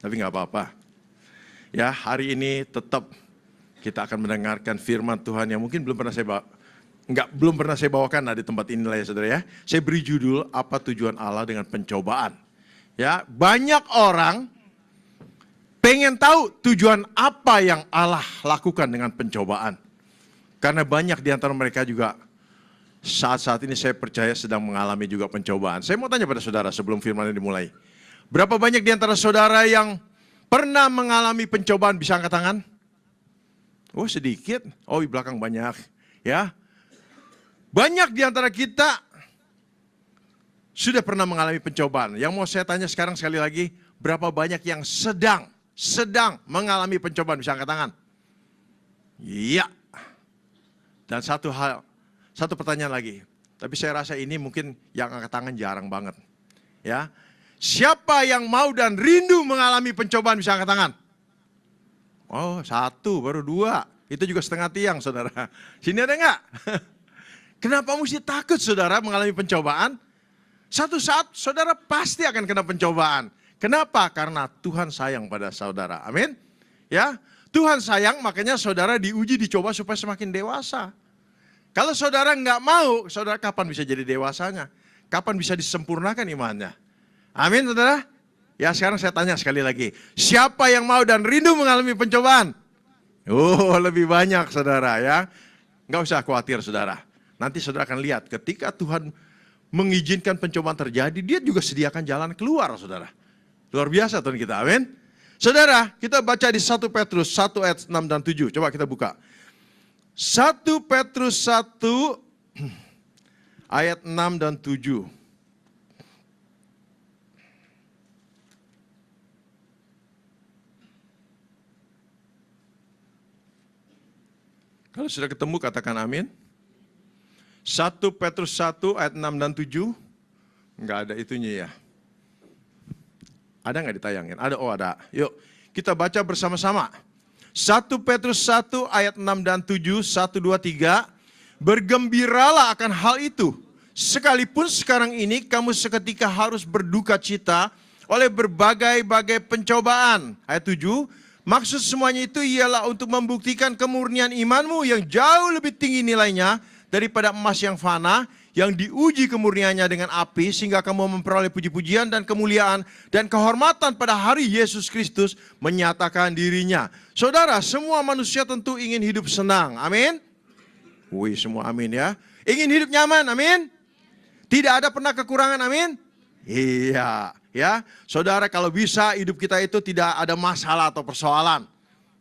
tapi nggak apa-apa. Ya, hari ini tetap kita akan mendengarkan firman Tuhan yang mungkin belum pernah saya bawakan di tempat inilah ya saudara ya. Saya beri judul, apa tujuan Allah dengan pencobaan. Ya, banyak orang pengen tahu tujuan apa yang Allah lakukan dengan pencobaan. Karena banyak di antara mereka juga saat-saat ini saya percaya sedang mengalami juga pencobaan. Saya mau tanya pada saudara sebelum firman ini dimulai. Berapa banyak di antara saudara yang pernah mengalami pencobaan, bisa angkat tangan? Oh sedikit, oh di belakang banyak. Ya, banyak di antara kita sudah pernah mengalami pencobaan. Yang mau saya tanya sekarang sekali lagi, berapa banyak yang sedang mengalami pencobaan, bisa angkat tangan? Iya. Dan satu pertanyaan lagi. Tapi saya rasa ini mungkin yang angkat tangan jarang banget. Ya. Siapa yang mau dan rindu mengalami pencobaan, bisa angkat tangan? Oh, satu, baru dua. Itu juga setengah tiang, saudara. Sini ada enggak? Kenapa mesti takut, saudara, mengalami pencobaan? Satu saat, saudara pasti akan kena pencobaan. Kenapa? Karena Tuhan sayang pada saudara. Amin. Ya, Tuhan sayang, makanya saudara diuji, dicoba supaya semakin dewasa. Kalau saudara enggak mau, saudara kapan bisa jadi dewasanya? Kapan bisa disempurnakan imannya? Amin, saudara. Ya, sekarang saya tanya sekali lagi. Siapa yang mau dan rindu mengalami pencobaan? Oh, lebih banyak, saudara ya. Enggak usah khawatir, saudara. Nanti saudara akan lihat ketika Tuhan mengizinkan pencobaan terjadi, dia juga sediakan jalan keluar, saudara. Luar biasa Tuhan kita, amin. Saudara, kita baca di 1 Petrus 1 ayat 6 dan 7. Coba kita buka. 1 Petrus 1 ayat 6 dan 7. Kalau sudah ketemu katakan amin. 1 Petrus 1 ayat 6 dan 7. Enggak ada itunya ya. Ada nggak ditayangin? Ada, oh ada. Yuk kita baca bersama-sama. 1 Petrus 1 ayat 6 dan 7, 1, 2, 3. Bergembiralah akan hal itu. Sekalipun sekarang ini kamu seketika harus berduka cita oleh berbagai-bagai pencobaan. Ayat 7. Maksud semuanya itu ialah untuk membuktikan kemurnian imanmu yang jauh lebih tinggi nilainya daripada emas yang fana, yang diuji kemurniannya dengan api, sehingga kamu memperoleh puji-pujian dan kemuliaan dan kehormatan pada hari Yesus Kristus menyatakan dirinya. Saudara, semua manusia tentu ingin hidup senang, amin? Wih, semua amin ya. Ingin hidup nyaman, amin? Tidak ada pernah kekurangan, amin? Iya, ya. Saudara, kalau bisa hidup kita itu tidak ada masalah atau persoalan.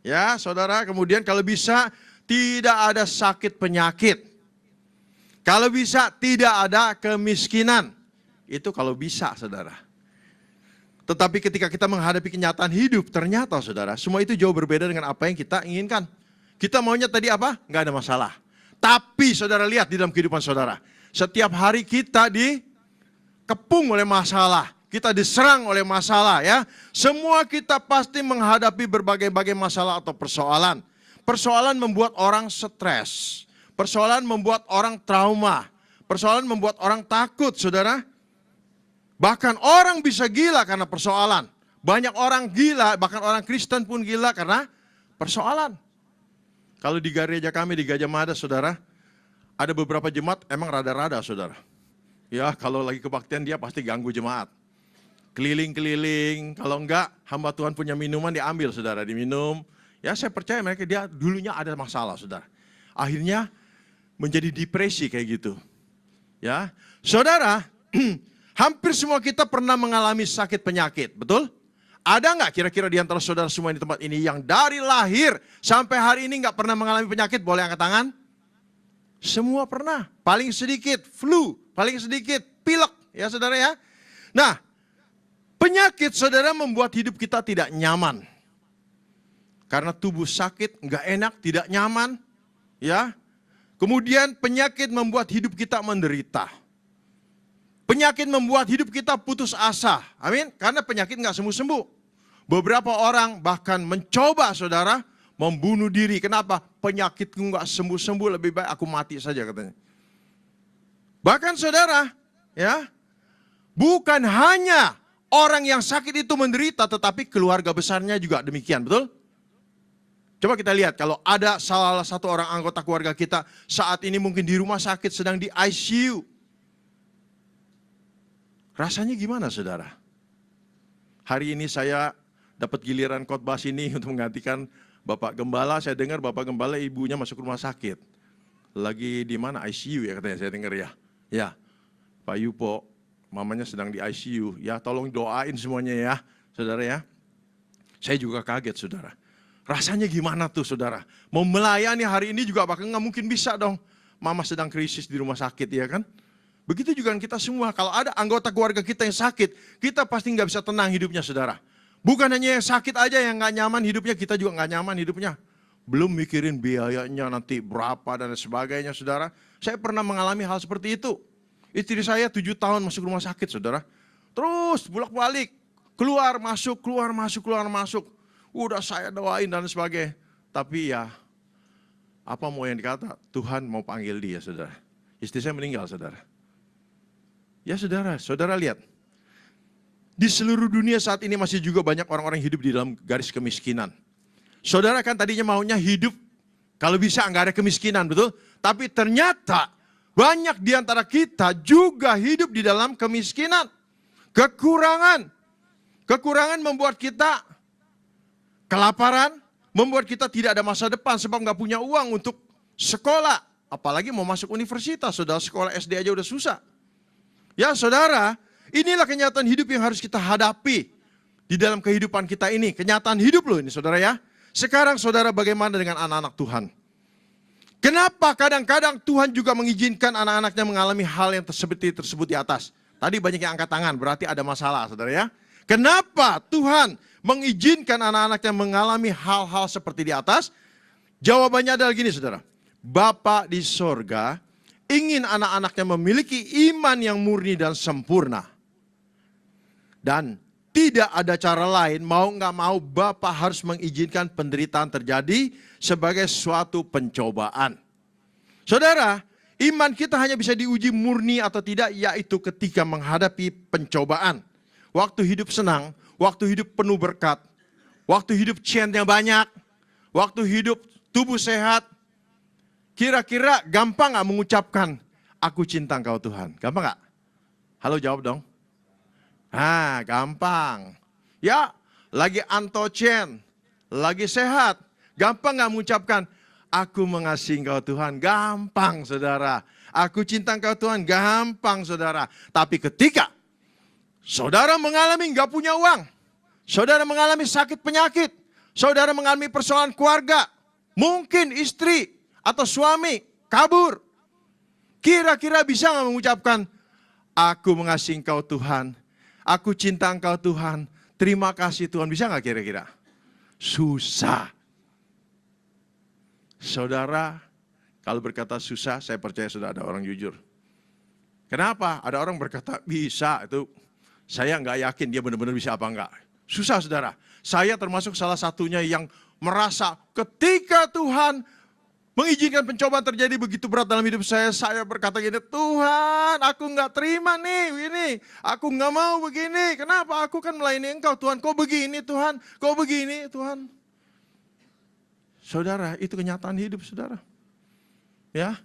Ya, saudara, kemudian kalau bisa tidak ada sakit penyakit. Kalau bisa tidak ada kemiskinan. Itu kalau bisa, saudara. Tetapi ketika kita menghadapi kenyataan hidup, ternyata saudara, semua itu jauh berbeda dengan apa yang kita inginkan. Kita maunya tadi apa? Nggak ada masalah. Tapi saudara lihat di dalam kehidupan saudara, setiap hari kita dikepung oleh masalah. Kita diserang oleh masalah ya. Semua kita pasti menghadapi berbagai-bagai masalah atau persoalan. Persoalan membuat orang stres. Persoalan membuat orang trauma. Persoalan membuat orang takut, saudara. Bahkan orang bisa gila karena persoalan. Banyak orang gila, bahkan orang Kristen pun gila karena persoalan. Kalau di gereja kami di Gajah Mada, saudara, ada beberapa jemaat emang rada-rada, saudara. Ya, kalau lagi kebaktian dia pasti ganggu jemaat. Keliling-keliling, kalau enggak hamba Tuhan punya minuman diambil, saudara, diminum. Ya, saya percaya mereka dia dulunya ada masalah, saudara. Akhirnya menjadi depresi kayak gitu. Ya, saudara, hampir semua kita pernah mengalami sakit penyakit, betul? Ada nggak kira-kira di antara saudara semua di tempat ini yang dari lahir sampai hari ini nggak pernah mengalami penyakit? Boleh angkat tangan? Semua pernah. Paling sedikit flu, paling sedikit pilek, ya saudara ya. Nah, penyakit saudara membuat hidup kita tidak nyaman. Karena tubuh sakit, nggak enak, tidak nyaman, ya. Kemudian penyakit membuat hidup kita menderita. Penyakit membuat hidup kita putus asa. Amin. Karena penyakit nggak sembuh-sembuh. Beberapa orang bahkan mencoba, saudara, membunuh diri. Kenapa? Penyakitku nggak sembuh-sembuh, lebih baik aku mati saja katanya. Bahkan saudara, ya, bukan hanya Orang yang sakit itu menderita, tetapi keluarga besarnya juga demikian, betul? Coba kita lihat, kalau ada salah satu orang anggota keluarga kita saat ini mungkin di rumah sakit sedang di ICU. Rasanya gimana, saudara? Hari ini saya dapat giliran khotbah sini untuk menggantikan Bapak Gembala. Saya dengar Bapak Gembala ibunya masuk rumah sakit. Lagi di mana? ICU ya katanya, saya dengar ya. Ya, Pak Yupo, mamanya sedang di ICU. Ya, tolong doain semuanya ya, saudara ya. Saya juga kaget, saudara. Rasanya gimana tuh, saudara? Mau melayani hari ini juga bahkan nggak mungkin bisa dong. Mama sedang krisis di rumah sakit, ya kan? Begitu juga kita semua. Kalau ada anggota keluarga kita yang sakit, kita pasti nggak bisa tenang hidupnya, saudara. Bukan hanya yang sakit aja yang nggak nyaman hidupnya, kita juga nggak nyaman hidupnya. Belum mikirin biayanya nanti berapa dan sebagainya, saudara. Saya pernah mengalami hal seperti itu. Istri saya 7 tahun masuk rumah sakit, saudara. Terus bolak-balik, keluar masuk, keluar masuk, keluar masuk. Udah saya doain dan sebagainya. Tapi ya, apa mau yang dikata, Tuhan mau panggil dia, saudara. Istri saya meninggal, saudara. Ya saudara, saudara lihat. Di seluruh dunia saat ini masih juga banyak orang-orang hidup di dalam garis kemiskinan. Saudara kan tadinya maunya hidup, kalau bisa nggak ada kemiskinan, betul? Tapi ternyata banyak di antara kita juga hidup di dalam kemiskinan. Kekurangan. Kekurangan membuat kita kelaparan, membuat kita tidak ada masa depan sebab nggak punya uang untuk sekolah. Apalagi mau masuk universitas, saudara, sekolah SD aja udah susah. Ya saudara, inilah kenyataan hidup yang harus kita hadapi di dalam kehidupan kita ini. Kenyataan hidup loh ini, saudara ya. Sekarang saudara, bagaimana dengan anak-anak Tuhan? Kenapa kadang-kadang Tuhan juga mengizinkan anak-anaknya mengalami hal yang seperti tersebut di atas? Tadi banyak yang angkat tangan, berarti ada masalah, saudara ya. Kenapa Tuhan mengizinkan anak-anaknya mengalami hal-hal seperti di atas? Jawabannya adalah gini, saudara. Bapa di sorga ingin anak-anaknya memiliki iman yang murni dan sempurna. Dan tidak ada cara lain, mau nggak mau Bapa harus mengizinkan penderitaan terjadi sebagai suatu pencobaan. Saudara, iman kita hanya bisa diuji murni atau tidak, yaitu ketika menghadapi pencobaan. Waktu hidup senang, waktu hidup penuh berkat, waktu hidup centnya banyak, waktu hidup tubuh sehat. Kira-kira gampang nggak mengucapkan, aku cinta Engkau Tuhan? Gampang nggak? Halo, jawab dong. Gampang. Ya, lagi antocen, lagi sehat. Gampang nggak mengucapkan, aku mengasihi Engkau Tuhan? Gampang, saudara. Aku cinta Engkau Tuhan? Gampang, saudara. Tapi ketika saudara mengalami nggak punya uang, saudara mengalami sakit penyakit, saudara mengalami persoalan keluarga, mungkin istri atau suami kabur. Kira-kira bisa nggak mengucapkan, aku mengasihi Engkau Tuhan? Aku cinta Engkau Tuhan, terima kasih Tuhan. Bisa nggak kira-kira? Susah. Saudara, kalau berkata susah, saya percaya sudah ada orang jujur. Kenapa? Ada orang berkata bisa, itu saya nggak yakin dia benar-benar bisa apa enggak. Susah, saudara. Saya termasuk salah satunya yang merasa ketika Tuhan mengizinkan pencobaan terjadi begitu berat dalam hidup saya berkata gini, Tuhan, aku nggak terima nih, ini, aku nggak mau begini. Kenapa? Aku kan melayani Engkau, Tuhan. Kok begini, Tuhan? Kok begini, Tuhan? Saudara, itu kenyataan hidup, saudara. Ya,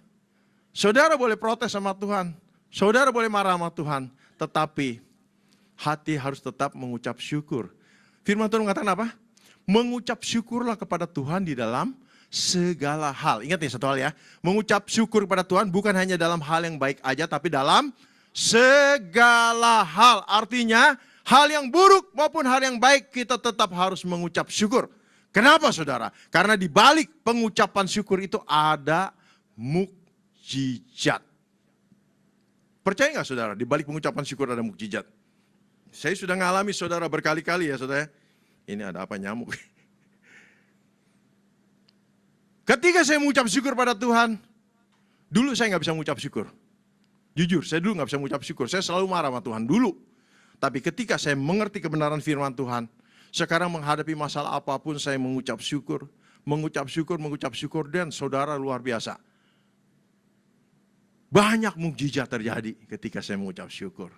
saudara boleh protes sama Tuhan, saudara boleh marah sama Tuhan, tetapi hati harus tetap mengucap syukur. Firman Tuhan mengatakan apa? Mengucap syukurlah kepada Tuhan di dalam segala hal. Ingat nih satu hal ya, mengucap syukur kepada Tuhan bukan hanya dalam hal yang baik aja, tapi dalam segala hal. Artinya hal yang buruk maupun hal yang baik kita tetap harus mengucap syukur. Kenapa, saudara? Karena di balik pengucapan syukur itu ada mukjizat. Percaya nggak, saudara? Di balik pengucapan syukur ada mukjizat. Saya sudah ngalami, saudara, berkali-kali ya, saudara. Ini ada apa, nyamuk? Ketika saya mengucap syukur pada Tuhan, dulu saya nggak bisa mengucap syukur. Jujur, saya dulu nggak bisa mengucap syukur. Saya selalu marah sama Tuhan dulu. Tapi ketika saya mengerti kebenaran firman Tuhan, sekarang menghadapi masalah apapun saya mengucap syukur. Mengucap syukur, dan saudara luar biasa. Banyak mukjizat terjadi ketika saya mengucap syukur.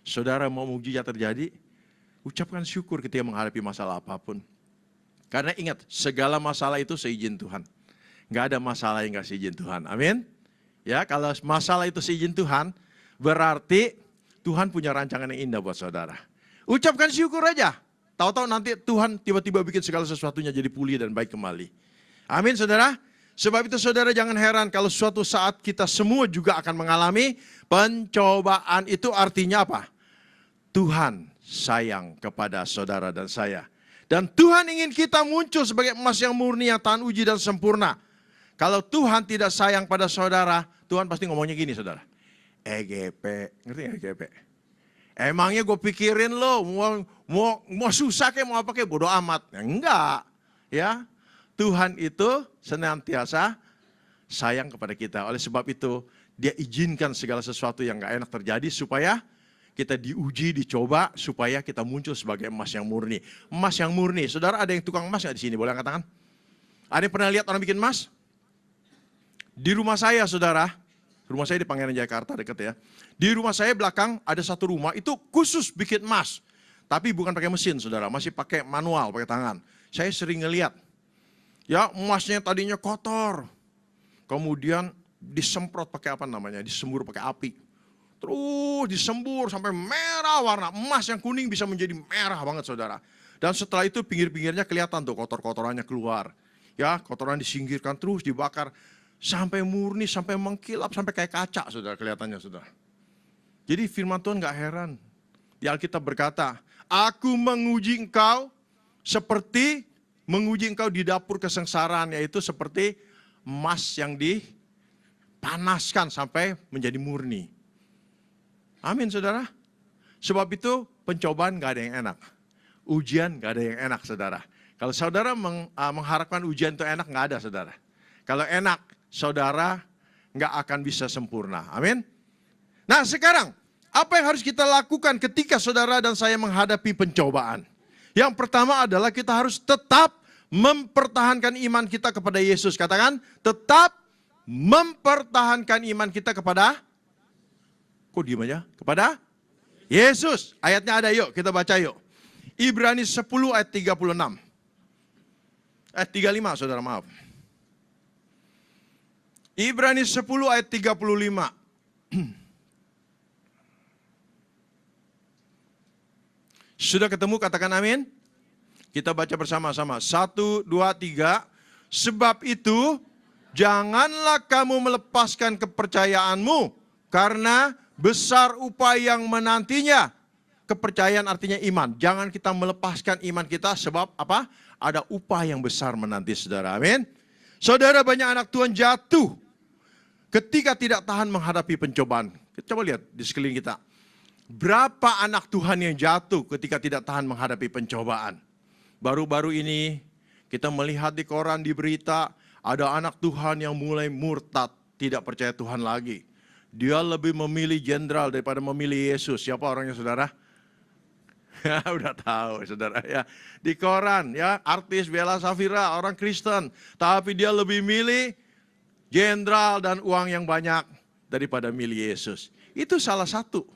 Saudara mau mukjizat terjadi, Ucapkan syukur ketika menghadapi masalah apapun. Karena ingat, segala masalah itu seizin Tuhan. Nggak ada masalah yang nggak seizin Tuhan. Amin. Ya, kalau masalah itu seizin Tuhan, berarti Tuhan punya rancangan yang indah buat saudara. Ucapkan syukur aja. Tahu-tahu nanti Tuhan tiba-tiba bikin segala sesuatunya jadi pulih dan baik kembali. Amin, saudara. Sebab itu saudara jangan heran kalau suatu saat kita semua juga akan mengalami pencobaan. Itu artinya apa? Tuhan sayang kepada saudara dan saya. Dan Tuhan ingin kita muncul sebagai emas yang murni, yang tahan uji dan sempurna. Kalau Tuhan tidak sayang pada saudara, Tuhan pasti ngomongnya gini saudara. EGP, ngerti gak EGP? Emangnya gue pikirin lo, mau susah kayak mau apa kayak bodo amat. Ya, enggak, ya. Tuhan itu senantiasa sayang kepada kita. Oleh sebab itu, dia izinkan segala sesuatu yang gak enak terjadi supaya kita diuji, dicoba, supaya kita muncul sebagai emas yang murni. Emas yang murni. Saudara ada yang tukang emas gak di sini? Boleh angkat tangan? Ada yang pernah lihat orang bikin emas? Di rumah saya, saudara. Rumah saya di Pangeran Jakarta, dekat ya. Di rumah saya belakang ada satu rumah, itu khusus bikin emas. Tapi bukan pakai mesin, saudara. Masih pakai manual, pakai tangan. Saya sering ngeliat. Ya, emasnya tadinya kotor. Kemudian disemprot pakai apa namanya? Disembur pakai api. Terus disembur sampai merah warna. Emas yang kuning bisa menjadi merah banget, saudara. Dan setelah itu pinggir-pinggirnya kelihatan tuh kotor-kotorannya keluar. Ya, kotoran disingkirkan terus dibakar. Sampai murni, sampai mengkilap, sampai kayak kaca, saudara, kelihatannya, saudara. Jadi firman Tuhan gak heran. Di Alkitab berkata, aku menguji engkau seperti menguji engkau di dapur kesengsaraan, yaitu seperti emas yang dipanaskan sampai menjadi murni. Amin, saudara. Sebab itu pencobaan gak ada yang enak. Ujian gak ada yang enak, saudara. Kalau saudara mengharapkan ujian itu enak, gak ada, saudara. Kalau enak, saudara nggak akan bisa sempurna. Amin. Nah sekarang, apa yang harus kita lakukan ketika saudara dan saya menghadapi pencobaan? Yang pertama adalah kita harus tetap mempertahankan iman kita kepada Yesus. Katakan, tetap mempertahankan iman kita kepada, kok diem aja? Kepada Yesus. Ayatnya ada, yuk kita baca yuk. Ibrani 10 ayat 36. Ayat 35, saudara, maaf. Ibrani 10 ayat 35. Sudah ketemu, katakan amin. Kita baca bersama-sama. 1, 2, 3. Sebab itu, janganlah kamu melepaskan kepercayaanmu, karena besar upaya yang menantinya. Kepercayaan artinya iman. Jangan kita melepaskan iman kita, sebab apa? Ada upaya yang besar menanti, saudara. Amin. Saudara, banyak anak Tuhan jatuh ketika tidak tahan menghadapi pencobaan. Coba lihat di sekeliling kita. Berapa anak Tuhan yang jatuh ketika tidak tahan menghadapi pencobaan? Baru-baru ini kita melihat di koran, di berita, ada anak Tuhan yang mulai murtad, tidak percaya Tuhan lagi. Dia lebih memilih jenderal daripada memilih Yesus. Siapa orangnya, saudara? Udah tahu, saudara ya. Di koran ya, artis Bella Safira, orang Kristen, tapi dia lebih milih jenderal dan uang yang banyak daripada milih Yesus. Itu salah satu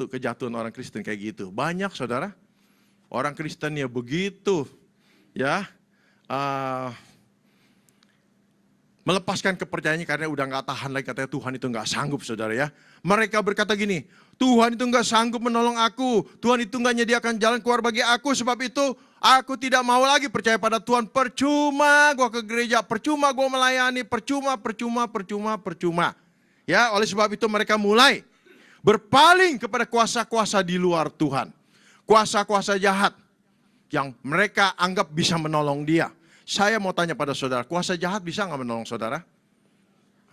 kejatuhan orang Kristen kayak gitu. Banyak, saudara. Orang Kristen ya begitu ya, melepaskan kepercayaannya karena udah gak tahan lagi, katanya Tuhan itu gak sanggup, saudara ya. Mereka berkata gini, Tuhan itu gak sanggup menolong aku, Tuhan itu gak menyediakan jalan keluar bagi aku, sebab itu aku tidak mau lagi percaya pada Tuhan. Percuma gue ke gereja, percuma gue melayani, percuma. Ya, oleh sebab itu mereka mulai berpaling kepada kuasa-kuasa di luar Tuhan. Kuasa-kuasa jahat yang mereka anggap bisa menolong dia. Saya mau tanya pada saudara, kuasa jahat bisa nggak menolong saudara?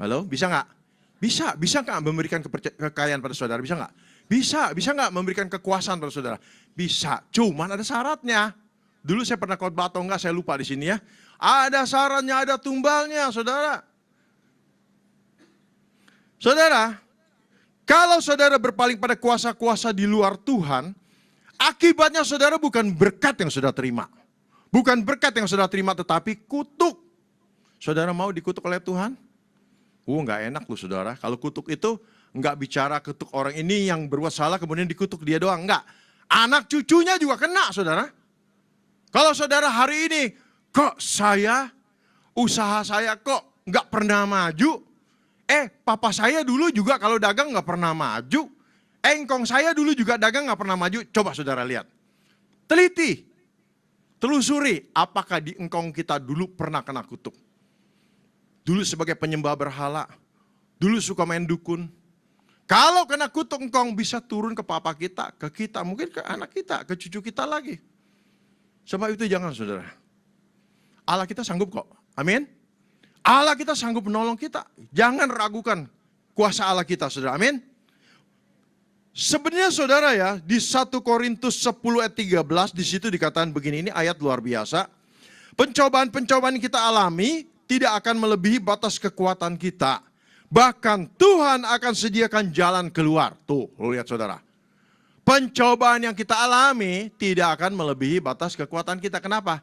Halo, bisa nggak? Bisa nggak memberikan kekayaan pada saudara? Bisa nggak? Bisa nggak memberikan kekuasaan pada saudara? Bisa, cuman ada syaratnya. Dulu saya pernah khotbah atau enggak, saya lupa di sini ya. Ada syaratnya, ada tumbalnya, saudara. Saudara, kalau saudara berpaling pada kuasa-kuasa di luar Tuhan, akibatnya saudara bukan berkat yang saudara terima. Bukan berkat yang saudara terima, tetapi kutuk. Saudara mau dikutuk oleh Tuhan? Nggak enak loh, saudara. Kalau kutuk itu nggak bicara kutuk orang ini yang berbuat salah kemudian dikutuk dia doang. Enggak. Anak cucunya juga kena, saudara. Kalau saudara hari ini, kok usaha saya kok nggak pernah maju. Papa saya dulu juga kalau dagang nggak pernah maju. Engkong saya dulu juga dagang nggak pernah maju. Coba saudara lihat. Teliti. Telusuri apakah di engkong kita dulu pernah kena kutuk. Dulu sebagai penyembah berhala. Dulu suka main dukun. Kalau kena kutuk engkong bisa turun ke papa kita, ke kita, mungkin ke anak kita, ke cucu kita lagi. Sebab itu jangan saudara. Allah kita sanggup kok. Amin. Allah kita sanggup menolong kita. Jangan ragukan kuasa Allah kita saudara. Amin. Sebenarnya saudara ya, di 1 Korintus 10 ayat 13 di situ dikatakan begini, ini ayat luar biasa. Pencobaan-pencobaan yang kita alami tidak akan melebihi batas kekuatan kita. Bahkan Tuhan akan sediakan jalan keluar. Tuh, lihat saudara. Pencobaan yang kita alami tidak akan melebihi batas kekuatan kita. Kenapa?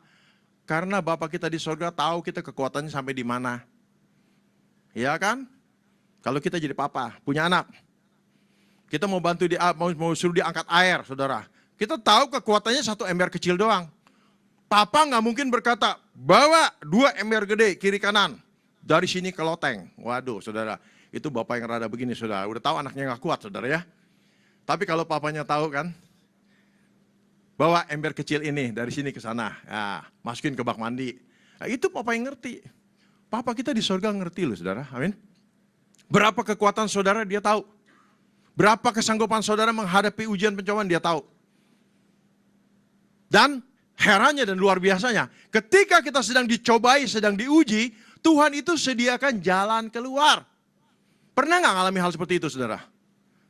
Karena Bapa kita di surga tahu kita kekuatannya sampai di mana. Iya kan? Kalau kita jadi papa, punya anak. Kita mau bantu dia, mau suruh dia angkat air, saudara. Kita tahu kekuatannya 1 ember kecil doang. Papa nggak mungkin berkata, bawa 2 ember gede kiri kanan. Dari sini ke loteng. Waduh, saudara. Itu bapak yang rada begini, saudara. Udah tahu anaknya nggak kuat, saudara ya. Tapi kalau papanya tahu kan, bawa ember kecil ini dari sini ke sana, ya, masukin ke bak mandi. Nah, itu papa yang ngerti. Papa kita di surga ngerti loh saudara, amin. Berapa kekuatan saudara dia tahu. Berapa kesanggupan saudara menghadapi ujian pencobaan dia tahu. Dan herannya dan luar biasanya, ketika kita sedang dicobai, sedang diuji, Tuhan itu sediakan jalan keluar. Pernah nggak ngalami hal seperti itu saudara?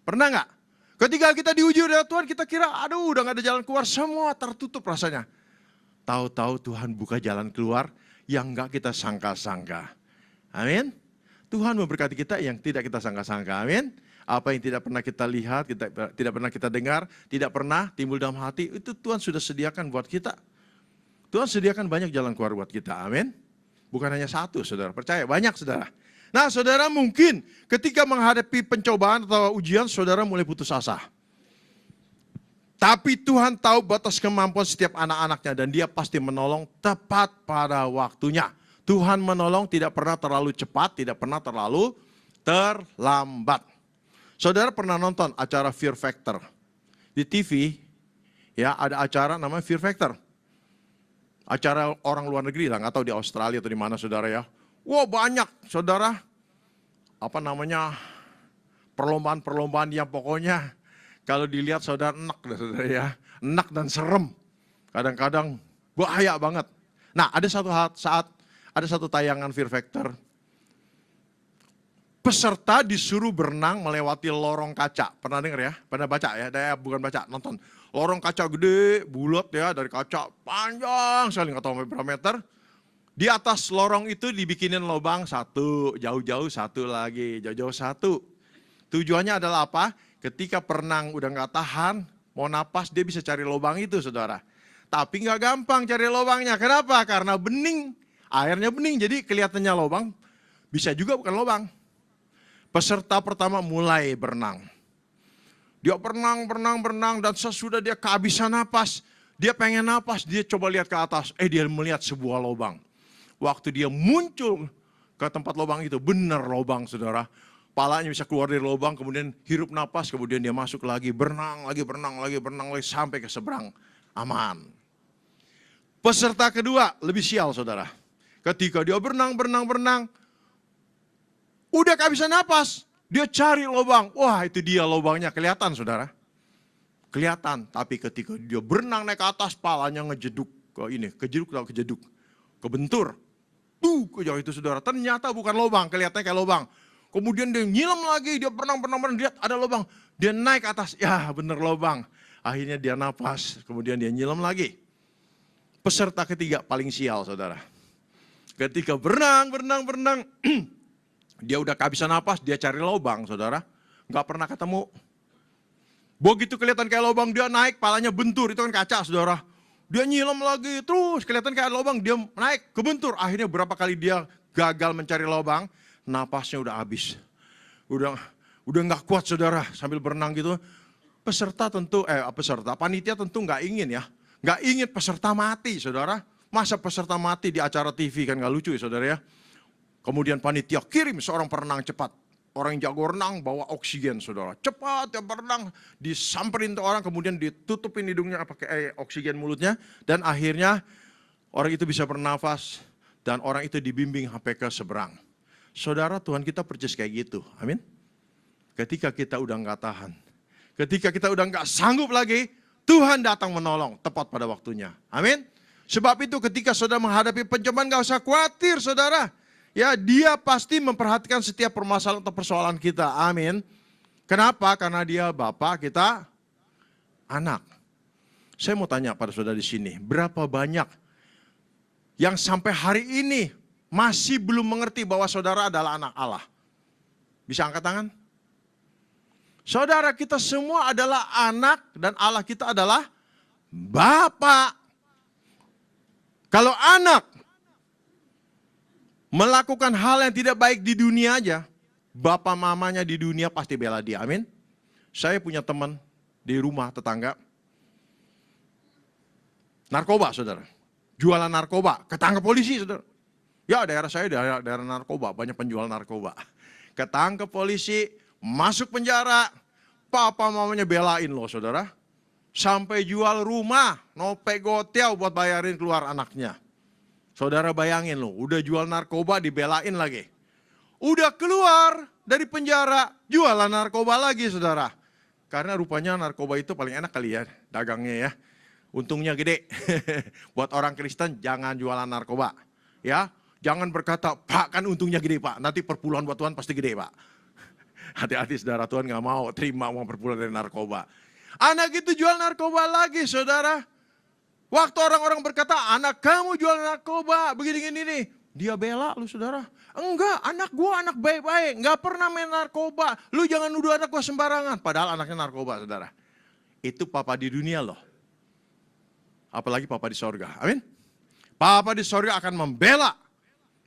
Pernah nggak? Ketika kita diuji oleh Tuhan, kita kira, aduh udah gak ada jalan keluar, semua tertutup rasanya. Tahu-tahu Tuhan buka jalan keluar yang gak kita sangka-sangka. Amin. Tuhan memberkati kita yang tidak kita sangka-sangka. Amin. Apa yang tidak pernah kita lihat, tidak pernah kita dengar, tidak pernah timbul dalam hati, itu Tuhan sudah sediakan buat kita. Tuhan sediakan banyak jalan keluar buat kita. Amin. Bukan hanya satu, saudara. Percaya, banyak saudara. Nah saudara mungkin ketika menghadapi pencobaan atau ujian saudara mulai putus asa. Tapi Tuhan tahu batas kemampuan setiap anak-anaknya dan dia pasti menolong tepat pada waktunya. Tuhan menolong tidak pernah terlalu cepat, tidak pernah terlalu terlambat. Saudara pernah nonton acara Fear Factor? Di TV ya ada acara namanya Fear Factor. Acara orang luar negeri lah, nggak tahu di Australia atau di mana saudara ya. Wah banyak saudara, perlombaan-perlombaan yang pokoknya kalau dilihat saudara enak saudara ya. Enak dan serem, kadang-kadang bahaya banget. Nah ada satu tayangan Fear Factor. Peserta disuruh berenang melewati lorong kaca. Pernah dengar ya? Pernah baca ya? Bukan baca, nonton. Lorong kaca gede, bulat ya, dari kaca panjang sekali, nggak tahu berapa meter. Di atas lorong itu dibikinin lubang satu, jauh-jauh satu lagi, jauh-jauh satu. Tujuannya adalah apa? Ketika perenang udah nggak tahan, mau napas dia bisa cari lubang itu saudara. Tapi nggak gampang cari lubangnya, kenapa? Karena bening, airnya bening, jadi kelihatannya lubang, bisa juga bukan lubang. Peserta pertama mulai berenang. Dia berenang dan sesudah dia kehabisan napas, dia pengen napas, dia coba lihat ke atas, dia melihat sebuah lubang. Waktu dia muncul ke tempat lubang itu, benar lubang saudara. Palanya bisa keluar dari lubang, kemudian hirup napas, kemudian dia masuk lagi, berenang lagi, sampai ke seberang, aman. Peserta kedua lebih sial saudara. Ketika dia berenang, udah kehabisan napas, dia cari lubang. Wah itu dia lubangnya, kelihatan saudara. Kelihatan, tapi ketika dia berenang naik ke atas, palanya ngejeduk kebentur. Kejauh itu saudara, ternyata bukan lubang, kelihatannya kayak lubang. Kemudian dia nyilam lagi, dia berenang, lihat ada lubang. Dia naik ke atas, ya bener lubang. Akhirnya dia napas, kemudian dia nyilam lagi. Peserta ketiga paling sial saudara. Ketika berenang, dia udah kehabisan napas, dia cari lubang saudara. Nggak pernah ketemu. Begitu kelihatan kayak lubang, dia naik, palanya bentur, itu kan kaca saudara. Dia nyilam lagi, terus kelihatan kayak lubang, dia naik, kebentur. Akhirnya berapa kali dia gagal mencari lubang, napasnya udah habis. Udah nggak kuat saudara, sambil berenang gitu. panitia tentu nggak ingin ya. Nggak ingin peserta mati, saudara. Masa peserta mati di acara TV kan nggak lucu ya, saudara ya. Kemudian panitia kirim seorang perenang cepat. Orang yang jago renang bawa oksigen, saudara. Cepat ya berenang, disamperin tuh orang, kemudian ditutupin hidungnya pakai oksigen mulutnya. Dan akhirnya orang itu bisa bernafas dan orang itu dibimbing sampai ke seberang. Saudara, Tuhan kita persis kayak gitu, amin. Ketika kita udah nggak tahan, ketika kita udah nggak sanggup lagi, Tuhan datang menolong tepat pada waktunya, amin. Sebab itu ketika saudara menghadapi pencobaan gak usah khawatir, saudara. Ya, dia pasti memperhatikan setiap permasalahan atau persoalan kita. Amin. Kenapa? Karena dia Bapa, kita anak. Saya mau tanya pada saudara di sini, berapa banyak yang sampai hari ini masih belum mengerti bahwa saudara adalah anak Allah? Bisa angkat tangan? Saudara, kita semua adalah anak dan Allah kita adalah Bapa. Kalau anak melakukan hal yang tidak baik di dunia aja, bapak mamanya di dunia pasti bela dia, amin. Saya punya teman di rumah tetangga, narkoba, saudara. Jualan narkoba, ketangkep polisi, saudara. Ya, daerah saya daerah narkoba, banyak penjual narkoba. Ketangkep polisi, masuk penjara, papa mamanya belain loh, saudara. Sampai jual rumah, nope gotiau buat bayarin keluar anaknya. Saudara bayangin loh, udah jual narkoba dibelain lagi. Udah keluar dari penjara, jualan narkoba lagi, saudara. Karena rupanya narkoba itu paling enak kali ya, dagangnya ya. Untungnya gede. Buat orang Kristen jangan jualan narkoba. Ya, jangan berkata, Pak kan untungnya gede Pak, nanti perpuluhan buat Tuhan pasti gede Pak. Hati-hati saudara, Tuhan gak mau terima uang perpuluhan dari narkoba. Anak itu jual narkoba lagi, saudara. Waktu orang-orang berkata, anak kamu jual narkoba, begini-gini nih. Dia bela lu, saudara. Enggak, anak gua anak baik-baik, nggak pernah main narkoba. Lu jangan nuduh anak gua sembarangan. Padahal anaknya narkoba, saudara. Itu papa di dunia loh. Apalagi papa di sorga, amin. Papa di sorga akan membela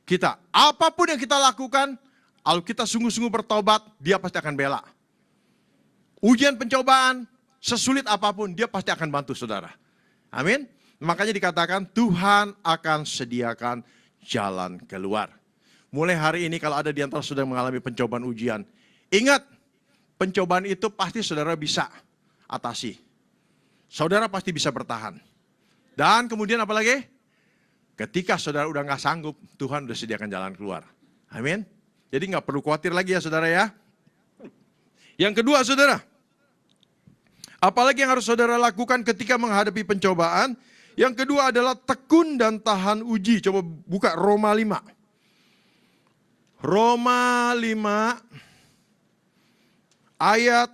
kita. Apapun yang kita lakukan, kalau kita sungguh-sungguh bertobat, dia pasti akan bela. Ujian pencobaan, sesulit apapun, dia pasti akan bantu saudara. Amin. Makanya dikatakan Tuhan akan sediakan jalan keluar. Mulai hari ini kalau ada di antara saudara mengalami pencobaan ujian, ingat pencobaan itu pasti saudara bisa atasi. Saudara pasti bisa bertahan. Dan kemudian apa lagi? Ketika saudara udah gak sanggup, Tuhan udah sediakan jalan keluar. Amin. Jadi gak perlu khawatir lagi ya saudara ya. Yang kedua saudara, apalagi yang harus saudara lakukan ketika menghadapi pencobaan? Yang kedua adalah tekun dan tahan uji. Coba buka Roma 5. Roma 5 ayat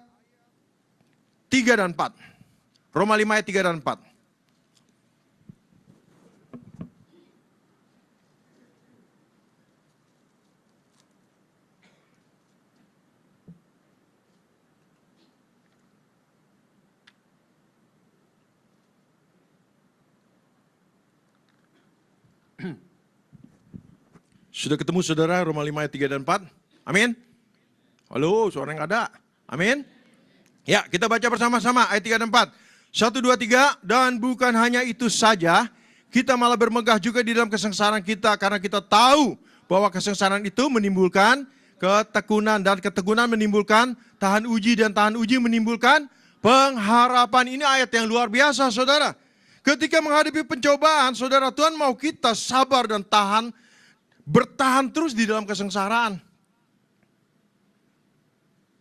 3 dan 4. Roma 5 ayat 3 dan 4. Sudah ketemu saudara Roma 5 ayat 3 dan 4? Amin? Halo, suara yang ada? Amin? Ya, kita baca bersama-sama ayat 3 dan 4. 1, 2, 3, dan bukan hanya itu saja, kita malah bermegah juga di dalam kesengsaraan kita, karena kita tahu bahwa kesengsaraan itu menimbulkan ketekunan, dan ketekunan menimbulkan tahan uji, dan tahan uji menimbulkan pengharapan. Ini ayat yang luar biasa saudara. Ketika menghadapi pencobaan, saudara, Tuhan mau kita sabar dan tahan, bertahan terus di dalam kesengsaraan.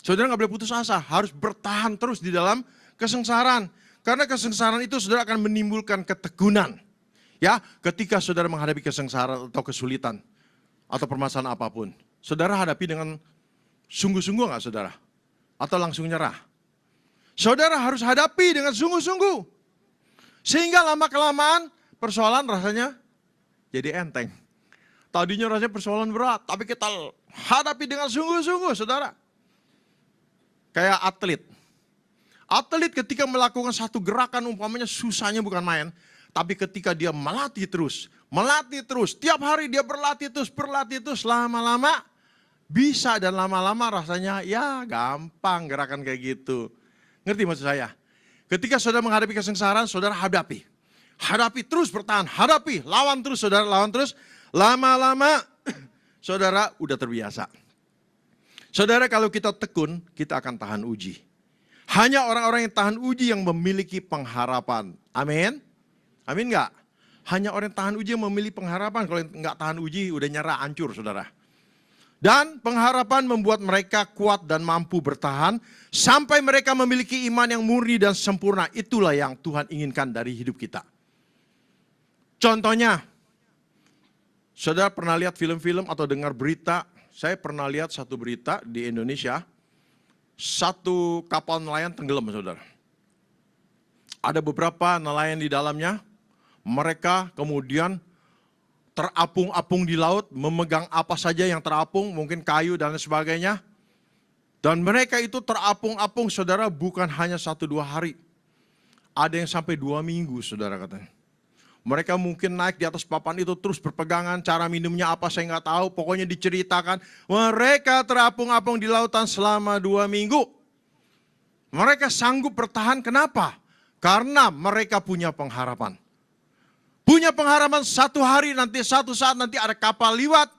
Saudara nggak boleh putus asa, harus bertahan terus di dalam kesengsaraan. Karena kesengsaraan itu saudara akan menimbulkan ketekunan. Ya, ketika saudara menghadapi kesengsaraan atau kesulitan atau permasalahan apapun, saudara hadapi dengan sungguh-sungguh nggak saudara? Atau langsung nyerah? Saudara harus hadapi dengan sungguh-sungguh. Sehingga lama-kelamaan persoalan rasanya jadi enteng. Tadinya rasanya persoalan berat, tapi kita hadapi dengan sungguh-sungguh, saudara. Kayak atlet. Atlet ketika melakukan satu gerakan umpamanya susahnya bukan main. Tapi ketika dia melatih terus, tiap hari dia berlatih terus, lama-lama bisa dan lama-lama rasanya ya gampang gerakan kayak gitu. Ngerti maksud saya? Ketika saudara menghadapi kesengsaraan, saudara hadapi. Hadapi terus bertahan, hadapi, lawan terus saudara, lawan terus. Lama-lama saudara udah terbiasa. Saudara, kalau kita tekun, kita akan tahan uji. Hanya orang-orang yang tahan uji yang memiliki pengharapan. Amin? Amin enggak? Hanya orang yang tahan uji yang memiliki pengharapan. Kalau yang enggak tahan uji, udah nyerah, hancur saudara. Dan pengharapan membuat mereka kuat dan mampu bertahan sampai mereka memiliki iman yang murni dan sempurna. Itulah yang Tuhan inginkan dari hidup kita. Contohnya, saudara pernah lihat film-film atau dengar berita? Saya pernah lihat satu berita di Indonesia, satu kapal nelayan tenggelam, saudara. Ada beberapa nelayan di dalamnya, mereka kemudian terapung-apung di laut, memegang apa saja yang terapung, mungkin kayu dan sebagainya. Dan mereka itu terapung-apung, saudara, bukan hanya 1-2 hari. Ada yang sampai 2 minggu, saudara katanya. Mereka mungkin naik di atas papan itu terus berpegangan, cara minumnya apa saya nggak tahu, pokoknya diceritakan. Mereka terapung-apung di lautan selama 2 minggu. Mereka sanggup bertahan, kenapa? Karena mereka punya pengharapan. Punya pengharapan satu hari nanti, satu saat nanti ada kapal liwat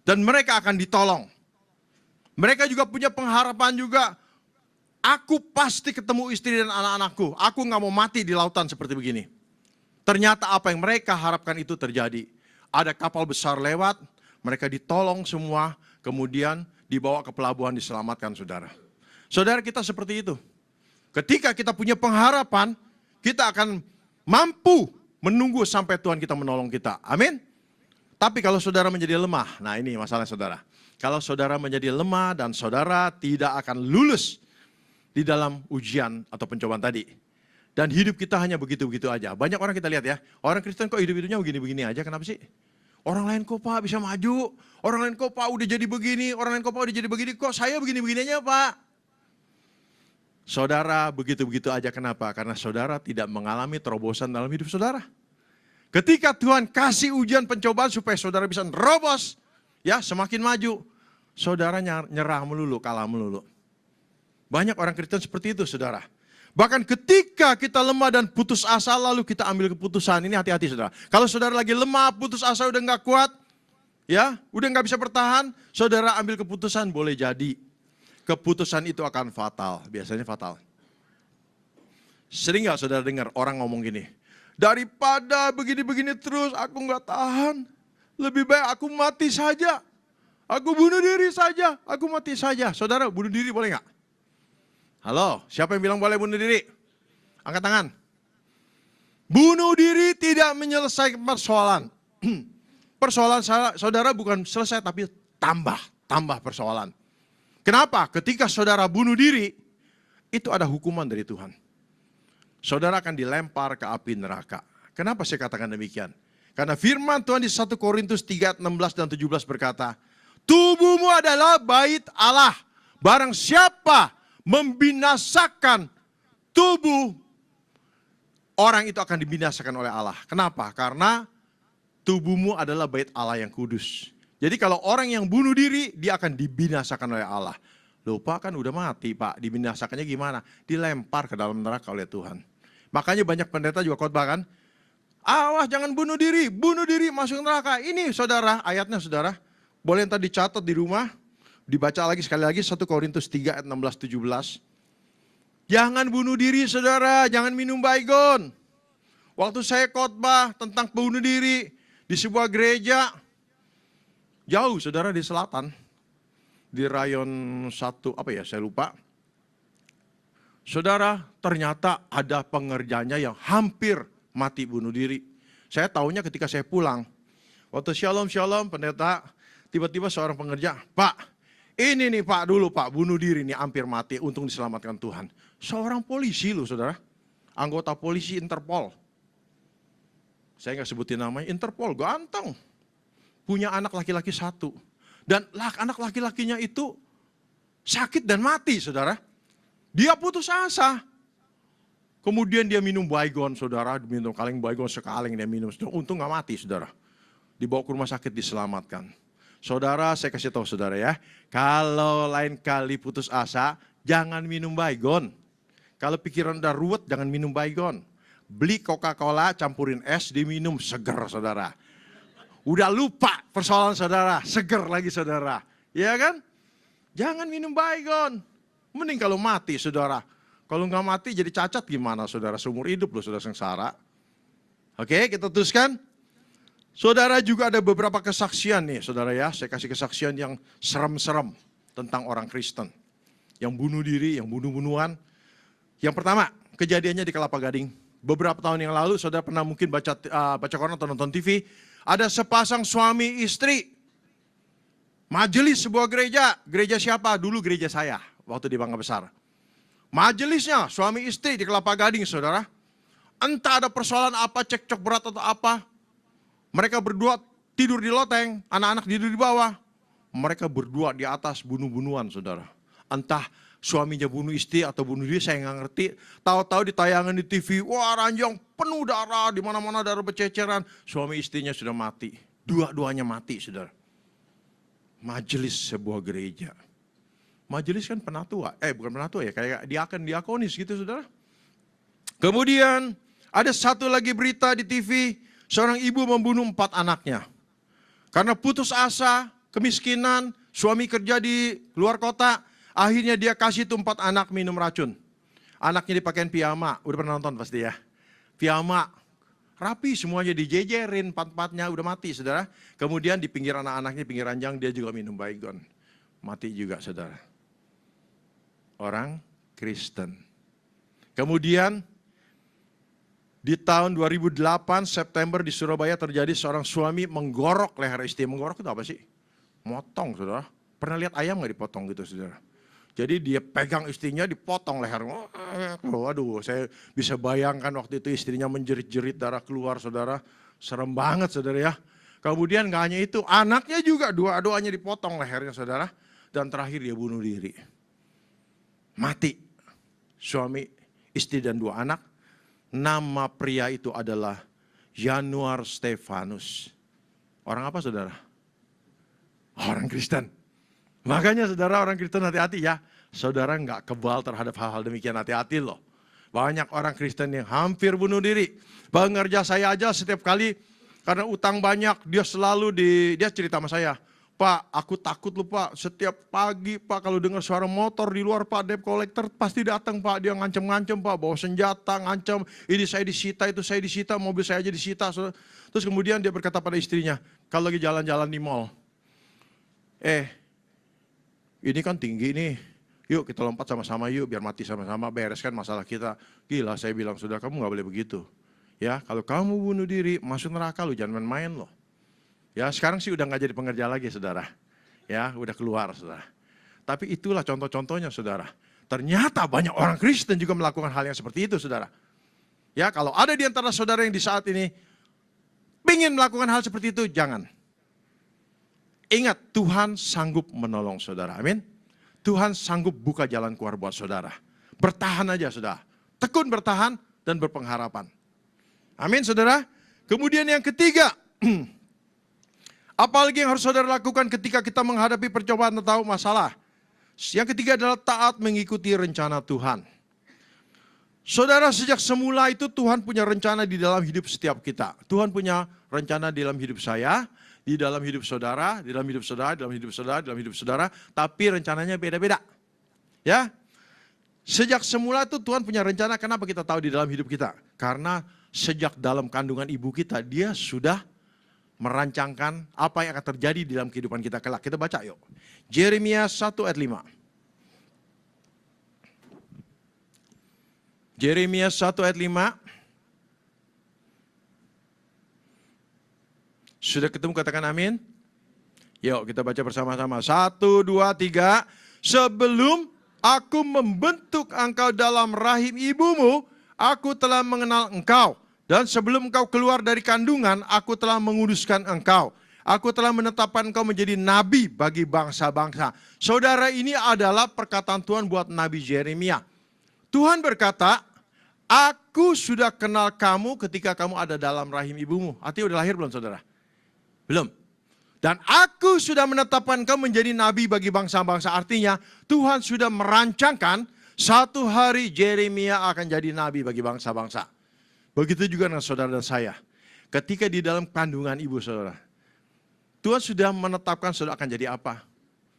dan mereka akan ditolong. Mereka juga punya pengharapan juga, aku pasti ketemu istri dan anak-anakku, aku nggak mau mati di lautan seperti begini. Ternyata apa yang mereka harapkan itu terjadi. Ada kapal besar lewat, mereka ditolong semua, kemudian dibawa ke pelabuhan diselamatkan saudara. Saudara, kita seperti itu. Ketika kita punya pengharapan, kita akan mampu menunggu sampai Tuhan kita menolong kita. Amin. Tapi kalau saudara menjadi lemah, nah ini masalah saudara. Kalau saudara menjadi lemah dan saudara tidak akan lulus di dalam ujian atau pencobaan tadi. Dan hidup kita hanya begitu-begitu aja. Banyak orang kita lihat ya, orang Kristen kok hidup-hidupnya begini-begini aja, kenapa sih? Orang lain kok Pak bisa maju, orang lain kok Pak udah jadi begini, orang lain kok Pak udah jadi begini, kok saya begini-begini aja Pak? Saudara begitu-begitu aja, kenapa? Karena saudara tidak mengalami terobosan dalam hidup saudara. Ketika Tuhan kasih ujian pencobaan supaya saudara bisa nerobos, ya semakin maju, saudara nyerah melulu, kalah melulu. Banyak orang Kristen seperti itu saudara. Bahkan ketika kita lemah dan putus asa, lalu kita ambil keputusan. Ini hati-hati saudara. Kalau saudara lagi lemah, putus asa, udah nggak kuat, ya, udah nggak bisa bertahan, saudara ambil keputusan, boleh jadi keputusan itu akan fatal. Biasanya fatal. Sering nggak saudara dengar orang ngomong gini, daripada begini-begini terus, aku nggak tahan, lebih baik aku mati saja. Aku bunuh diri saja, aku mati saja. Saudara, bunuh diri boleh nggak? Halo, siapa yang bilang boleh bunuh diri? Angkat tangan. Bunuh diri tidak menyelesaikan persoalan. Persoalan saudara bukan selesai tapi tambah persoalan. Kenapa? Ketika saudara bunuh diri, itu ada hukuman dari Tuhan. Saudara akan dilempar ke api neraka. Kenapa saya katakan demikian? Karena firman Tuhan di 1 Korintus 3, 16 dan 17 berkata, tubuhmu adalah bait Allah. Barang siapa membinasakan tubuh, orang itu akan dibinasakan oleh Allah. Kenapa? Karena tubuhmu adalah bait Allah yang kudus. Jadi kalau orang yang bunuh diri, dia akan dibinasakan oleh Allah. Lupa kan udah mati Pak, dibinasakannya gimana? Dilempar ke dalam neraka oleh Tuhan. Makanya banyak pendeta juga khotbah kan, awas jangan bunuh diri masuk neraka. Ini saudara, ayatnya saudara, boleh ntar dicatat di rumah, dibaca lagi sekali lagi 1 Korintus 3 ayat 16-17. Jangan bunuh diri saudara, jangan minum baygon. Waktu saya khotbah tentang bunuh diri di sebuah gereja, jauh saudara di selatan, di rayon 1, saya lupa. Saudara, ternyata ada pengerjanya yang hampir mati bunuh diri. Saya tahunya ketika saya pulang. Waktu shalom pendeta, tiba-tiba seorang pengerja, Pak, ini nih Pak dulu Pak, bunuh diri nih hampir mati, untung diselamatkan Tuhan. Seorang polisi loh saudara, anggota polisi Interpol. Saya nggak sebutin namanya, Interpol, ganteng. Punya anak laki-laki 1. Dan anak laki-lakinya itu sakit dan mati saudara. Dia putus asa. Kemudian dia minum baygon saudara, minum kaleng baygon sekaleng dia minum. Untung nggak mati saudara. Dibawa ke rumah sakit diselamatkan. Saudara, saya kasih tahu saudara ya, kalau lain kali putus asa, jangan minum baygon. Kalau pikiran udah ruwet, jangan minum Baygon. Beli Coca-Cola, campurin es, diminum, seger saudara. Udah lupa persoalan saudara, seger lagi saudara. Ya kan? Jangan minum Baygon. Mending kalau mati saudara. Kalau nggak mati jadi cacat gimana saudara? Seumur hidup loh saudara sengsara. Oke, kita teruskan. Saudara, juga ada beberapa kesaksian nih saudara ya. Saya kasih kesaksian yang serem-serem tentang orang Kristen. Yang bunuh diri, yang bunuh-bunuhan. Yang pertama, kejadiannya di Kelapa Gading. Beberapa tahun yang lalu, saudara pernah mungkin baca koran atau nonton TV. Ada sepasang suami istri. Majelis sebuah gereja. Gereja siapa? Dulu gereja saya, waktu di Bangka Besar. Majelisnya, suami istri di Kelapa Gading, saudara. Entah ada persoalan apa, cekcok berat atau apa. Mereka berdua tidur di loteng, anak-anak tidur di bawah. Mereka berdua di atas bunuh-bunuhan, saudara. Entah suaminya bunuh istri atau bunuh diri, saya nggak ngerti. Tahu-tahu di tayangan di TV, wah ranjang penuh darah, di mana-mana darah berceceran. Suami istrinya sudah mati, dua-duanya mati, saudara. Majelis sebuah gereja. Majelis kan penatua, bukan penatua ya, kayak diakonis gitu, saudara. Kemudian ada satu lagi berita di TV, seorang ibu membunuh 4 anaknya. Karena putus asa, kemiskinan, suami kerja di luar kota. Akhirnya dia kasih tuh 4 anak minum racun. Anaknya dipakein piyama, udah pernah nonton pasti ya. Piyama, rapi semuanya dijejerin, 4-4-nya udah mati saudara. Kemudian di pinggir anak-anaknya, pinggir ranjang dia juga minum Baygon. Mati juga saudara. Orang Kristen. Kemudian di tahun 2008 September di Surabaya terjadi seorang suami menggorok leher istri. Menggorok itu apa sih? Motong saudara. Pernah lihat ayam gak dipotong gitu saudara? Jadi dia pegang istrinya, dipotong leher. Waduh, saya bisa bayangkan waktu itu istrinya menjerit-jerit, darah keluar saudara. Serem banget saudara ya. Kemudian gak hanya itu, anaknya juga dua-duanya dipotong lehernya saudara. Dan terakhir dia bunuh diri. Mati. Suami, istri dan 2 anak. Nama pria itu adalah Yanuar Stefanus. Orang apa saudara? Orang Kristen. Makanya saudara, orang Kristen hati-hati ya. Saudara nggak kebal terhadap hal-hal demikian, hati-hati loh. Banyak orang Kristen yang hampir bunuh diri. Pengerja saya aja setiap kali karena utang banyak, dia cerita sama saya. Pak, aku takut loh Pak, setiap pagi Pak kalau dengar suara motor di luar Pak, debt collector pasti datang Pak. Dia ngancem-ngancem Pak, bawa senjata, ngancem, ini saya disita, itu saya disita, mobil saya aja disita. Terus kemudian dia berkata pada istrinya, kalau lagi jalan-jalan di mall, ini kan tinggi nih, yuk kita lompat sama-sama yuk, biar mati sama-sama, bereskan masalah kita. Gila, saya bilang, sudah kamu gak boleh begitu. Ya, kalau kamu bunuh diri, masuk neraka lu, jangan main-main loh. Ya, sekarang sih udah gak jadi pengerja lagi, saudara. Ya, udah keluar, saudara. Tapi itulah contoh-contohnya, saudara. Ternyata banyak orang Kristen juga melakukan hal yang seperti itu, saudara. Ya, kalau ada di antara saudara yang di saat ini ingin melakukan hal seperti itu, jangan. Ingat, Tuhan sanggup menolong saudara, amin. Tuhan sanggup buka jalan keluar buat saudara. Bertahan aja saudara. Tekun bertahan dan berpengharapan. Amin saudara. Kemudian yang ketiga, apalagi yang harus saudara lakukan ketika kita menghadapi percobaan atau masalah. Yang ketiga adalah taat mengikuti rencana Tuhan. Saudara, sejak semula itu Tuhan punya rencana di dalam hidup setiap kita. Tuhan punya rencana di dalam hidup saya, di dalam hidup saudara, di dalam hidup saudara, di dalam hidup saudara, di dalam hidup saudara, tapi rencananya beda-beda. Ya. Sejak semula itu Tuhan punya rencana, kenapa kita tahu di dalam hidup kita? Karena sejak dalam kandungan ibu kita, dia sudah merancangkan apa yang akan terjadi di dalam kehidupan kita kelak. Kita baca yuk. Yeremia 1 ayat 5. Yeremia 1 ayat 5. Sudah ketemu, katakan amin. Yuk kita baca bersama-sama. 1, 2, 3. Sebelum aku membentuk engkau dalam rahim ibumu, aku telah mengenal engkau. Dan sebelum engkau keluar dari kandungan, aku telah menguduskan engkau. Aku telah menetapkan engkau menjadi nabi bagi bangsa-bangsa. Saudara, ini adalah perkataan Tuhan buat Nabi Yeremia. Tuhan berkata, aku sudah kenal kamu ketika kamu ada dalam rahim ibumu. Artinya udah lahir belum saudara? Belum. Dan aku sudah menetapkan kamu menjadi nabi bagi bangsa-bangsa. Artinya Tuhan sudah merancangkan Satu hari Yeremia akan jadi nabi bagi bangsa-bangsa. Begitu juga dengan saudara dan saya. Ketika di dalam kandungan ibu saudara, Tuhan sudah menetapkan saudara akan jadi apa.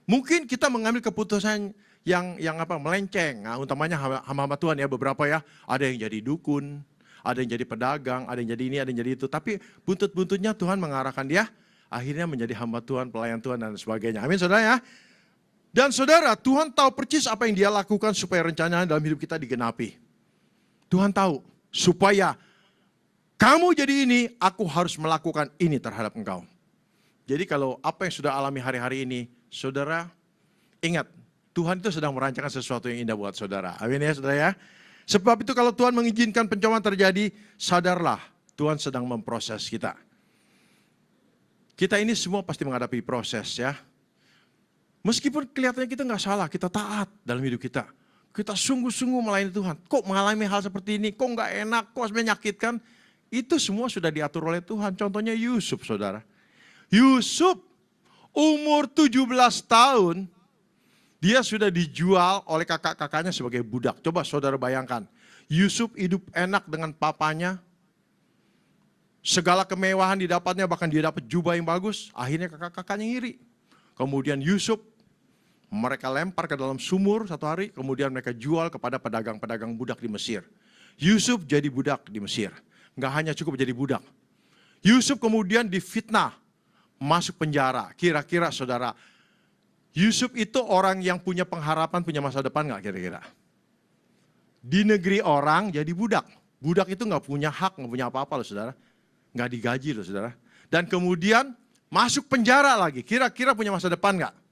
Mungkin kita mengambil keputusan yang melenceng. Nah, utamanya hamba-hamba Tuhan ya, beberapa ya. Ada yang jadi dukun, ada yang jadi pedagang, ada yang jadi ini, ada yang jadi itu. Tapi buntut-buntutnya Tuhan mengarahkan dia akhirnya menjadi hamba Tuhan, pelayan Tuhan dan sebagainya. Amin saudara ya. Dan saudara, Tuhan tahu persis apa yang dia lakukan supaya rencananya dalam hidup kita digenapi. Tuhan tahu, supaya kamu jadi ini, aku harus melakukan ini terhadap engkau. Jadi kalau apa yang sudah alami hari-hari ini, saudara, ingat, Tuhan itu sedang merancangkan sesuatu yang indah buat saudara. Amin ya saudara ya. Sebab itu kalau Tuhan mengizinkan pencobaan terjadi, sadarlah, Tuhan sedang memproses kita. Kita ini semua pasti menghadapi proses ya. Meskipun kelihatannya kita nggak salah, kita taat dalam hidup kita. Kita sungguh-sungguh melayani Tuhan. Kok mengalami hal seperti ini, kok nggak enak, kok menyakitkan. Itu semua sudah diatur oleh Tuhan. Contohnya Yusuf saudara. Yusuf umur 17 tahun, dia sudah dijual oleh kakak-kakaknya sebagai budak. Coba saudara bayangkan, Yusuf hidup enak dengan papanya. Segala kemewahan didapatnya, bahkan dia dapat jubah yang bagus. Akhirnya kakak-kakaknya ngiri. Kemudian Yusuf mereka lempar ke dalam sumur satu hari, kemudian mereka jual kepada pedagang-pedagang budak di Mesir. Yusuf jadi budak di Mesir. Nggak hanya cukup jadi budak. Yusuf kemudian difitnah, masuk penjara. Kira-kira saudara, Yusuf itu orang yang punya pengharapan, punya masa depan nggak kira-kira? Di negeri orang jadi budak. Budak itu nggak punya hak, nggak punya apa-apa loh saudara. Nggak digaji loh saudara. Dan kemudian masuk penjara lagi. Kira-kira punya masa depan nggak?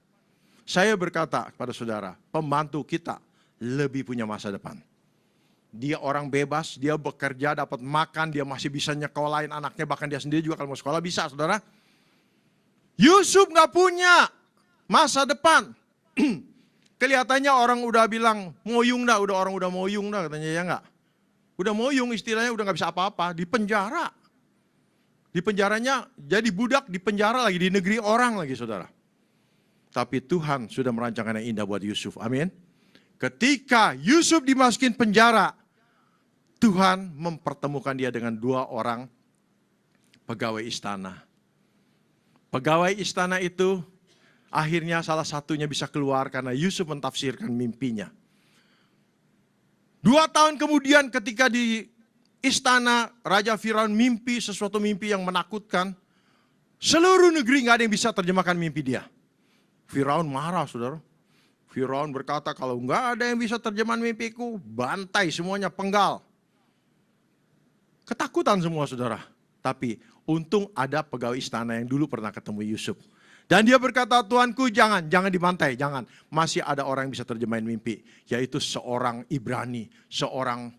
Saya berkata kepada saudara, pembantu kita lebih punya masa depan. Dia orang bebas, dia bekerja, dapat makan, dia masih bisa nyekolahin anaknya, bahkan dia sendiri juga kalau mau sekolah bisa, saudara. Yusuf nggak punya masa depan. Kelihatannya orang udah bilang, moyung dah, orang udah moyung dah katanya, ya nggak? Udah moyung istilahnya, udah nggak bisa apa-apa, di penjara. Di penjaranya jadi budak, di penjara lagi, di negeri orang lagi saudara. Tapi Tuhan sudah merancangkan yang indah buat Yusuf. Amin. Ketika Yusuf dimasukin penjara, Tuhan mempertemukan dia dengan dua orang pegawai istana. Pegawai istana itu akhirnya salah satunya bisa keluar karena Yusuf mentafsirkan mimpinya. 2 tahun kemudian ketika di istana Raja Firaun mimpi sesuatu mimpi yang menakutkan, seluruh negeri nggak ada yang bisa terjemahkan mimpi dia. Firaun marah saudara. Firaun berkata kalau nggak ada yang bisa terjemahan mimpiku, bantai semuanya, penggal. Ketakutan semua saudara. Tapi untung ada pegawai istana yang dulu pernah ketemu Yusuf. Dan dia berkata, Tuanku jangan dibantai, jangan. Masih ada orang yang bisa terjemahin mimpi. Yaitu seorang Ibrani, seorang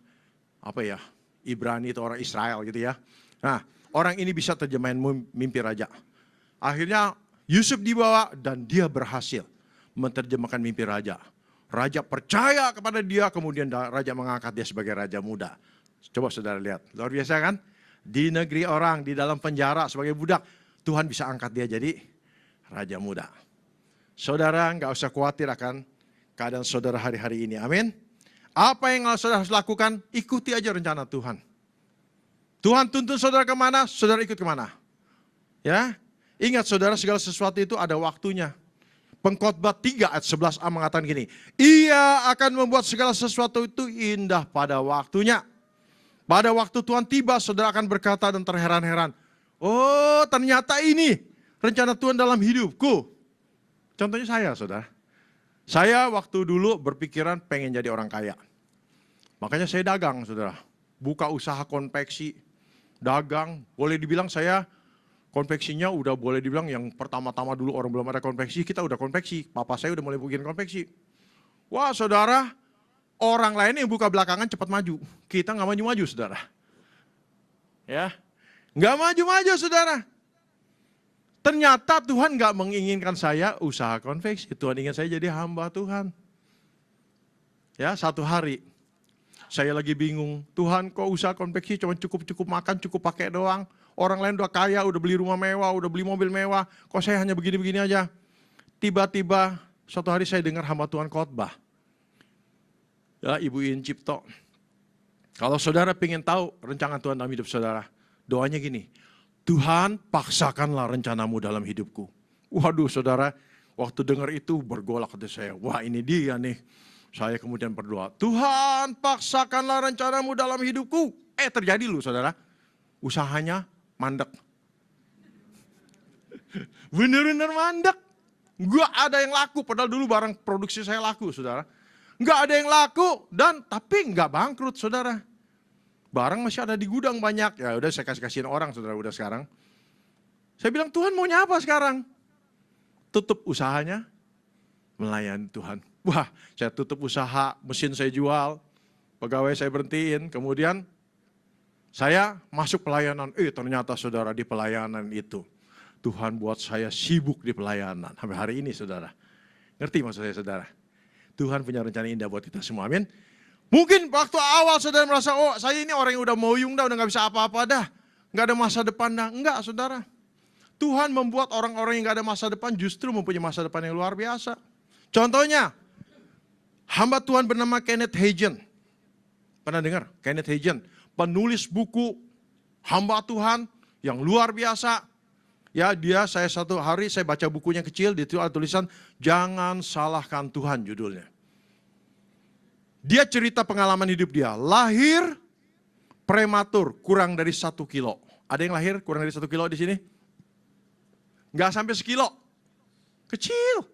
Ibrani itu orang Israel gitu ya. Nah, orang ini bisa terjemahin mimpi raja. Akhirnya Yusuf dibawa dan dia berhasil menerjemahkan mimpi raja. Raja percaya kepada dia, kemudian raja mengangkat dia sebagai raja muda. Coba saudara lihat, luar biasa kan? Di negeri orang, di dalam penjara sebagai budak, Tuhan bisa angkat dia jadi raja muda. Saudara nggak usah khawatir akan keadaan saudara hari-hari ini, amin. Apa yang saudara harus lakukan, ikuti aja rencana Tuhan. Tuhan tuntun saudara kemana, saudara ikut kemana. Ya, ingat saudara, segala sesuatu itu ada waktunya. Pengkhotbah 3 ayat 11a mengatakan gini, Ia akan membuat segala sesuatu itu indah pada waktunya. Pada waktu Tuhan tiba, saudara akan berkata dan terheran-heran, oh ternyata ini rencana Tuhan dalam hidupku. Contohnya saya saudara. Saya waktu dulu berpikiran pengen jadi orang kaya. Makanya saya dagang saudara. Buka usaha konveksi, dagang. Boleh dibilang saya konveksinya udah boleh dibilang yang pertama-tama dulu orang belum ada konveksi, kita udah konveksi. Papa saya udah mulai bikin konveksi. Wah saudara, orang lain yang buka belakangan cepat maju. Kita nggak maju-maju saudara. Ya, nggak maju-maju saudara. Ternyata Tuhan nggak menginginkan saya usaha konveksi. Tuhan ingin saya jadi hamba Tuhan. Ya, satu hari saya lagi bingung. Tuhan kok usaha konveksi cuma cukup makan, cukup pakai doang. Orang lain udah kaya, udah beli rumah mewah, udah beli mobil mewah. Kok saya hanya begini-begini aja. Tiba-tiba suatu hari saya dengar hamba Tuhan khotbah. Ya, Ibu In Cipto. Kalau saudara ingin tahu rencana Tuhan dalam hidup saudara, doanya gini, Tuhan paksakanlah rencanamu dalam hidupku. Waduh saudara, waktu dengar itu bergolak hati saya, wah ini dia nih. Saya kemudian berdoa, Tuhan paksakanlah rencanamu dalam hidupku. Terjadi loh saudara, usahanya mandek. Bener-bener mandek. Gak ada yang laku, padahal dulu barang produksi saya laku saudara. Nggak ada yang laku tapi nggak bangkrut saudara. Barang masih ada di gudang banyak. Ya udah saya kasihin orang saudara udah sekarang. Saya bilang Tuhan maunya apa sekarang? Tutup usahanya, melayani Tuhan. Wah saya tutup usaha, mesin saya jual, pegawai saya berhentiin. Kemudian saya masuk pelayanan. Ternyata saudara di pelayanan itu Tuhan buat saya sibuk di pelayanan. Sampai hari ini saudara. Ngerti maksud saya saudara? Tuhan punya rencana indah buat kita semua, amin. Mungkin waktu awal saudara merasa, saya ini orang yang udah moyung dah, udah gak bisa apa-apa dah. Gak ada masa depan dah. Enggak saudara. Tuhan membuat orang-orang yang gak ada masa depan justru mempunyai masa depan yang luar biasa. Contohnya, hamba Tuhan bernama Kenneth Hagin. Pernah dengar? Kenneth Hagin, penulis buku hamba Tuhan yang luar biasa. Ya saya satu hari saya baca bukunya kecil, di tulisan Jangan Salahkan Tuhan judulnya. Dia cerita pengalaman hidup dia, lahir prematur kurang dari 1 kilo. Ada yang lahir kurang dari 1 kilo di sini? Nggak sampai sekilo, kecil.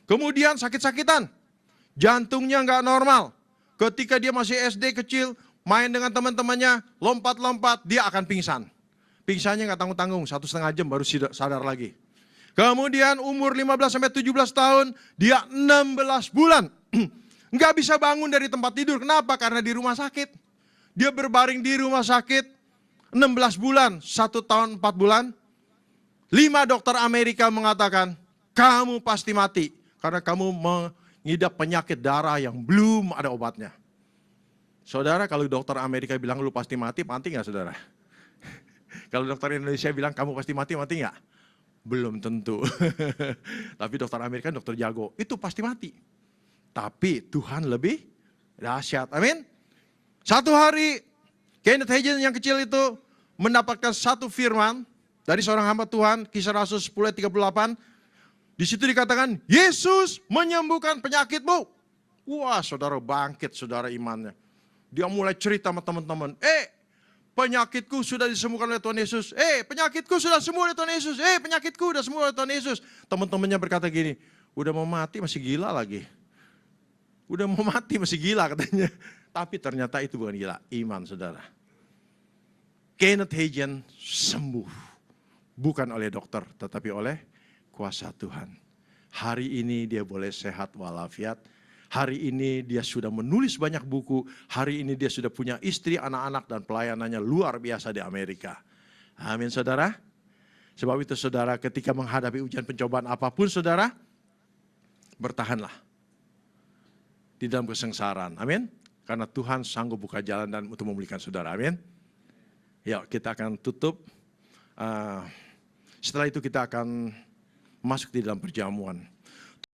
Kemudian sakit-sakitan, jantungnya nggak normal. Ketika dia masih SD kecil, main dengan teman-temannya, lompat-lompat, dia akan pingsan. Pingsannya nggak tanggung-tanggung, 1,5 jam baru sadar lagi. Kemudian umur 15-17 tahun, dia 16 bulan. Nggak bisa bangun dari tempat tidur. Kenapa? Karena di rumah sakit. Dia berbaring di rumah sakit 16 bulan, 1 tahun 4 bulan. 5 dokter Amerika mengatakan, kamu pasti mati. Karena kamu mengidap penyakit darah yang belum ada obatnya. Saudara, kalau dokter Amerika bilang lu pasti mati nggak saudara? Kalau dokter Indonesia bilang kamu pasti mati nggak? Belum tentu. Tapi dokter Amerika dokter jago, itu pasti mati. Tapi Tuhan lebih dahsyat, amin. Satu hari, Kenneth Hagin yang kecil itu mendapatkan satu firman dari seorang hamba Tuhan, Kisah Rasul 10:38. Di situ dikatakan, Yesus menyembuhkan penyakitmu. Wah saudara bangkit saudara imannya. Dia mulai cerita sama teman-teman, penyakitku sudah disembuhkan oleh Tuhan Yesus. Penyakitku sudah sembuh oleh Tuhan Yesus. Penyakitku sudah sembuh oleh Tuhan Yesus. Teman-temannya berkata gini, udah mau mati masih gila lagi. Udah mau mati masih gila katanya. Tapi ternyata itu bukan gila, iman saudara. Kenneth Hagin sembuh. Bukan oleh dokter, tetapi oleh kuasa Tuhan. Hari ini dia boleh sehat walafiat. Hari ini dia sudah menulis banyak buku. Hari ini dia sudah punya istri, anak-anak, dan pelayanannya luar biasa di Amerika. Amin saudara. Sebab itu saudara, ketika menghadapi ujian pencobaan apapun saudara, bertahanlah di dalam kesengsaraan. Amin. Karena Tuhan sanggup buka jalan dan untuk memulihkan saudara. Amin. Yuk kita akan tutup. Setelah itu kita akan masuk di dalam perjamuan.